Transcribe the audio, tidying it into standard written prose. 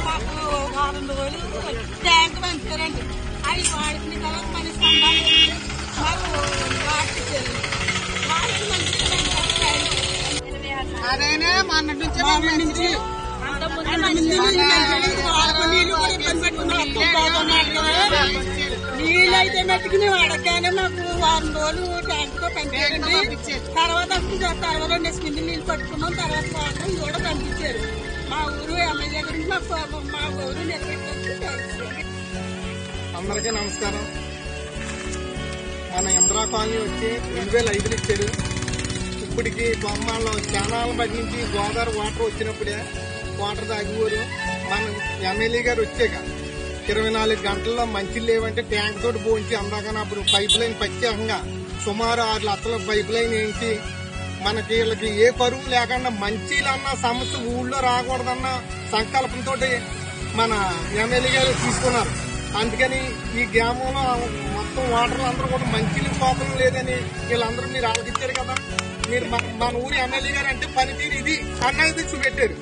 మాకు వారం రోజులు ట్యాంక్ పంచారండి. అవి వాడుకున్న తర్వాత మన స్తంభాలు మాకు వాటిచ్చారు. అదేనే మొన్న నుంచి నీళ్ళు అయితే మట్టుకు మేము అడగగానే మాకు వారం రోజులు ట్యాంక్ తో పంచారండి. తర్వాత తర్వాత 2 స్కిన్ నీళ్ళు పట్టుకున్నాం. తర్వాత వాటర్ కూడా పంపించారు. మా ఊరు ఎమ్మెల్యే గురించి మా ఊరు నిలబెట్టుకోవచ్చు. అందరికీ నమస్కారం. మన ఇందిరా కాలనీ వచ్చి 2005 ఇచ్చారు. ఇప్పటికి బొమ్మల్లో చానాల బట్టి నుంచి గోదావరి వాటర్ వచ్చినప్పుడే వాటర్ తాగిపోరు. మన ఎమ్మెల్యే గారు వచ్చాక 24 గంటల్లో మంచి లేవంటే ట్యాంక్ తోటి పోయించి అందాకని అప్పుడు పైప్ లైన్ ప్రత్యేకంగా సుమారు 6 లక్షల పైప్ లైన్ వేయించి మనకి వీళ్ళకి ఏ కరువు లేకుండా మంచిలన్న సమస్య ఊళ్ళో రాకూడదన్న సంకల్పంతో మన ఎమ్మెల్యే గారు తీసుకున్నారు. అందుకని ఈ గ్రామంలో మొత్తం వాటర్లు అందరూ కూడా మంచి కోపం లేదని వీళ్ళందరూ మీరు ఆలోచించారు కదా. మీరు మన ఊరి ఎమ్మెల్యే గారు అంటే పనితీరు ఇది అన్నది చూపెట్టారు.